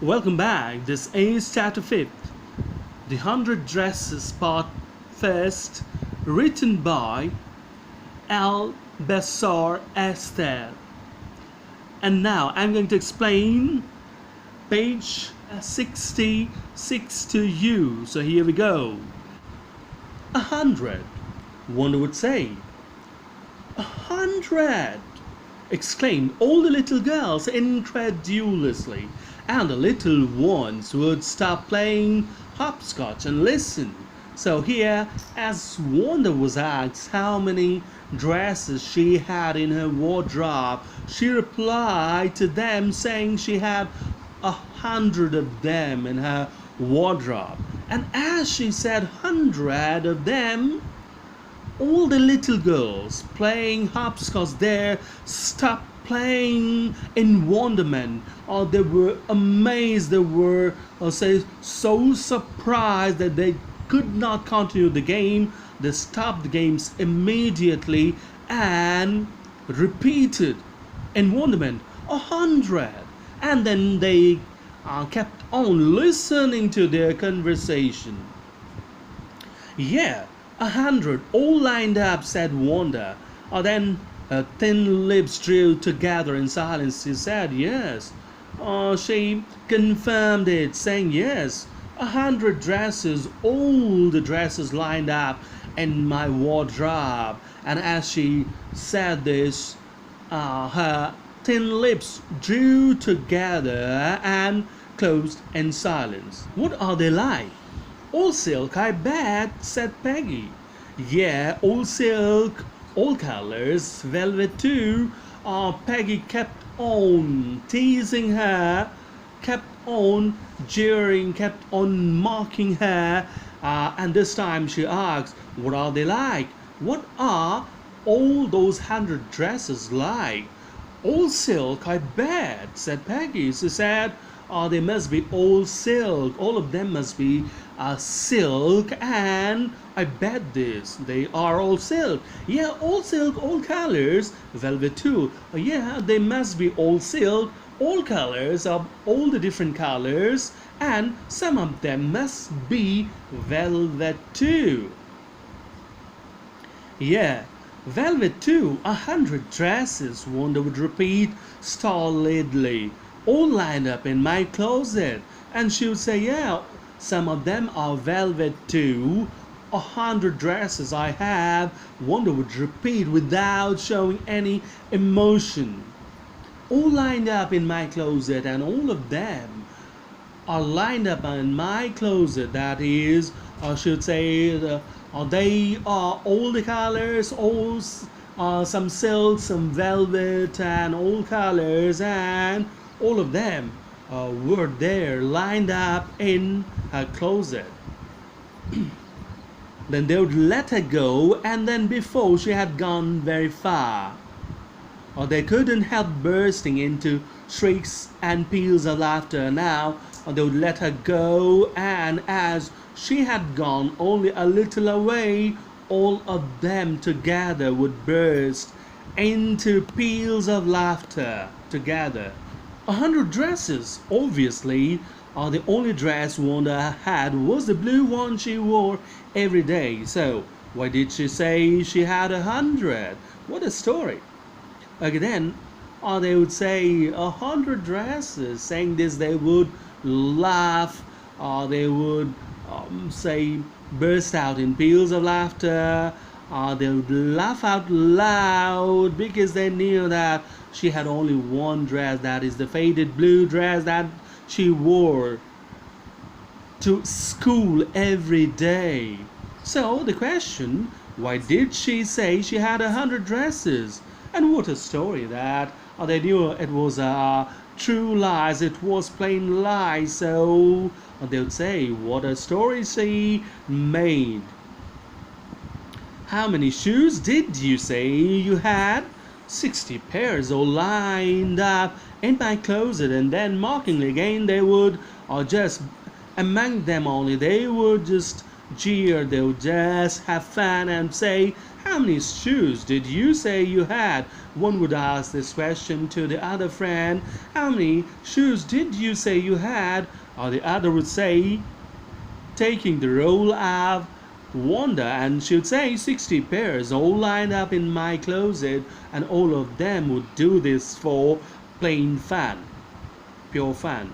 Welcome back. This is Chapter 5th, The Hundred Dresses Part First, written by Al Bessar Esther. And now I'm going to explain page 66 to you. So here we go. 100, Wanda would say. 100! Exclaimed all the little girls incredulously, and the little ones would stop playing hopscotch and listen. So here, as Wanda was asked how many dresses she had in her wardrobe, she replied to them saying she had 100 of them in her wardrobe. And as she said 100 of them, all the little girls playing hopscotch there stopped playing in wonderment. They were amazed, they were so surprised that they could not continue the game. They stopped the games immediately and repeated in wonderment 100, and then they kept on listening to their conversation. Yeah, 100 all lined up, said Wanda. Then her thin lips drew together in silence. She said yes. She confirmed it, saying yes. 100 dresses, all the dresses lined up in my wardrobe. And as she said this, her thin lips drew together and closed in silence. What are they like? All silk, I bet, said Peggy. Yeah, all silk, all colors, velvet too. Peggy kept on teasing her, kept on jeering, kept on mocking her, and this time she asked, what are they like? What are all those 100 dresses like? All silk, I bet, said Peggy. She said, they must be all silk. All of them must be silk, and I bet they are all silk. Yeah, all silk, all colors, velvet too. Yeah, they must be all silk, all colors of all the different colors, and some of them must be velvet too. Yeah, velvet too. 100 dresses, Wanda would repeat stolidly, all lined up in my closet. And she would say, yeah, some of them are velvet too. 100 dresses I have, Wanda would repeat without showing any emotion. All lined up in my closet, and all of them are lined up in my closet. That is, I should say, they are all the colors, all some silk, some velvet, and all colors, and all of them were there lined up in her closet. Then they would let her go, and then before she had gone very far, they couldn't help bursting into shrieks and peals of laughter. Now they would let her go, and as she had gone only a little away, all of them together would burst into peals of laughter together. 100 dresses, obviously. The only dress Wanda had was the blue one she wore every day. So why did she say she had 100? What a story. Then they would say 100 dresses. Saying this, they would laugh. They would say burst out in peals of laughter. They would laugh out loud because they knew that she had only one dress, that is the faded blue dress that she wore to school every day. So the question, why did she say she had 100 dresses? And what a story that they knew it was true lies, it was plain lies. So they would say, what a story she made. How many shoes did you say you had? 60 pairs all lined up in my closet. And then mockingly again they would, or just among them only, they would just jeer, they would just have fun and say, "How many shoes did you say you had?" One would ask this question to the other friend, "How many shoes did you say you had?" Or the other would say, taking the role of Wanda, and she would say, 60 pairs all lined up in my closet, and all of them would do this for plain fun, pure fun.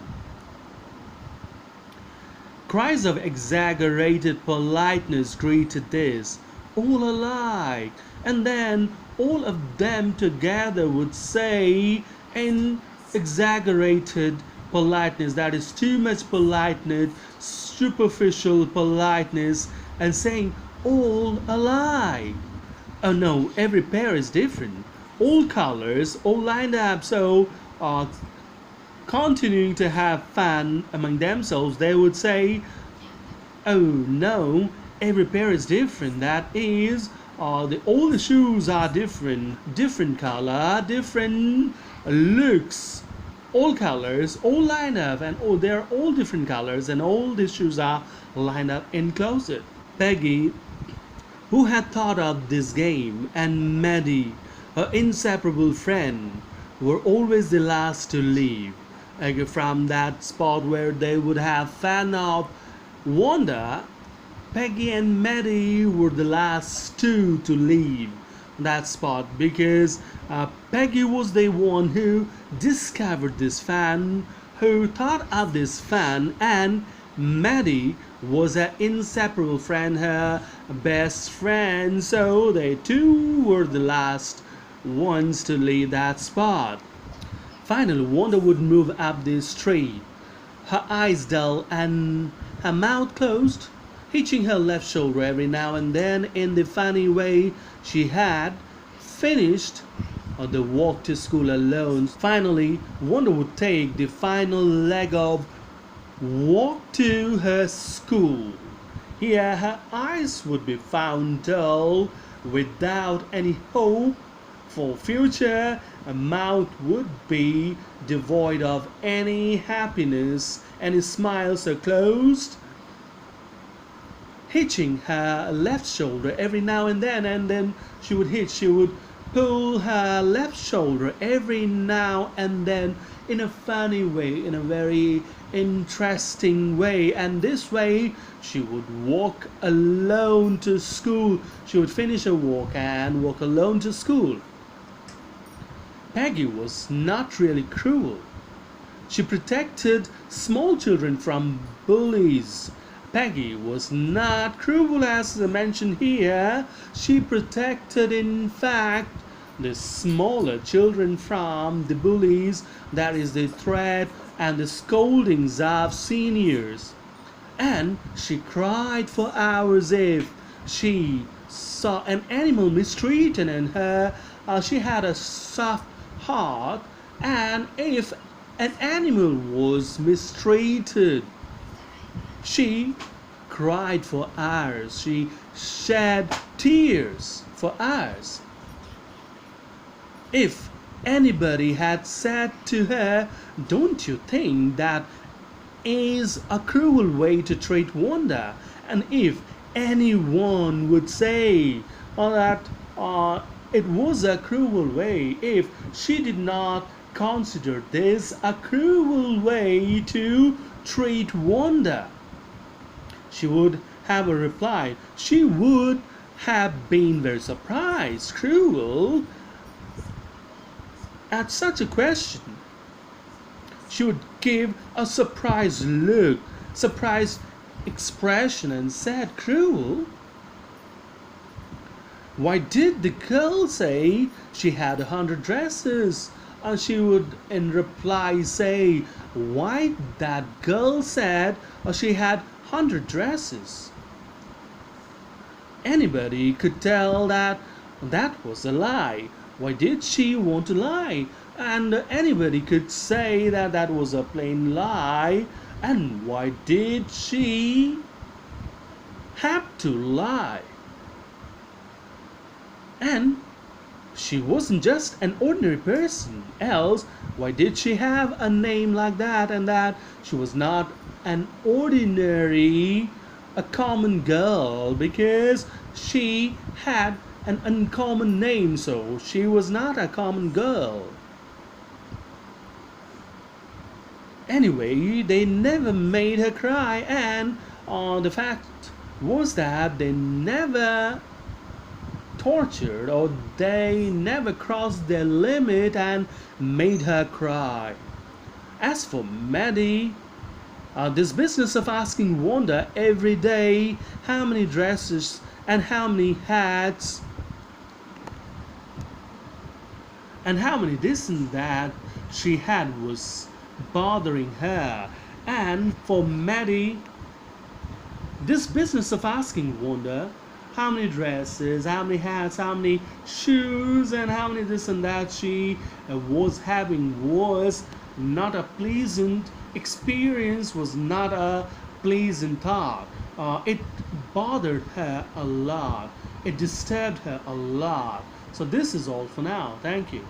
Cries of exaggerated politeness greeted this, all alike, and then all of them together would say in exaggerated politeness, that is too much politeness, superficial politeness, and saying all alike. Oh no, every pair is different. All colors, all lined up, so continuing to have fun among themselves, they would say, "Oh no, every pair is different. That is, all the shoes are different, different color, different looks, all colors, all lined up, and they're all different colors, and all the shoes are lined up in closet." Peggy, who had thought of this game, and Maddie, her inseparable friend, were always the last to leave. From that spot where they would have fun of Wanda, Peggy and Maddie were the last two to leave that spot, because Peggy was the one who discovered this fan, who thought of this fan, and Maddie was her inseparable friend, her best friend, so they two were the last ones to leave that spot. Finally, Wanda would move up the street, her eyes dull and her mouth closed, hitching her left shoulder every now and then in the funny way she had finished the walk to school alone. Finally, Wanda would take the final leg of walk to her school. Here her eyes would be found dull, without any hope for future. Her mouth would be devoid of any happiness, and his smile so closed, hitching her left shoulder every now and then she would pull her left shoulder every now and then in a funny way, in a very interesting way, and this way she would walk alone to school. She would finish her walk and walk alone to school. Peggy was not really cruel. She protected small children from bullies. Peggy was not cruel as mentioned here. She protected, in fact, the smaller children from the bullies, that is the threat and the scoldings of seniors. And she cried for hours if she saw an animal mistreated, and she had a soft heart, and if an animal was mistreated, she cried for hours. She shed tears for hours. If anybody had said to her, "Don't you think that is a cruel way to treat Wanda?" And if anyone would say that it was a cruel way, if she did not consider this a cruel way to treat Wanda, she would have a reply. She would have been very surprised, cruel, at such a question. She would give a surprised look, surprised expression, and said, "Cruel? Why did the girl say she had 100 dresses?" And she would in reply say, "Why that girl said she had 100 dresses?" Anybody could tell that that was a lie. Why did she want to lie? And anybody could say that that was a plain lie. And why did she have to lie? And she wasn't just an ordinary person, else why did she have a name like that, and that she was not an ordinary a common girl because she had an uncommon name, so she was not a common girl. Anyway, they never made her cry, and the fact was that they never tortured or they never crossed their limit and made her cry. As for Maddie, this business of asking Wanda every day how many dresses and how many hats and how many this and that she had was bothering her. And for Maddie, this business of asking Wanda how many dresses, how many hats, how many shoes, and how many this and that she was having was not a pleasant experience, was not a pleasant thought. It bothered her a lot, it disturbed her a lot. So, this is all for now. Thank you.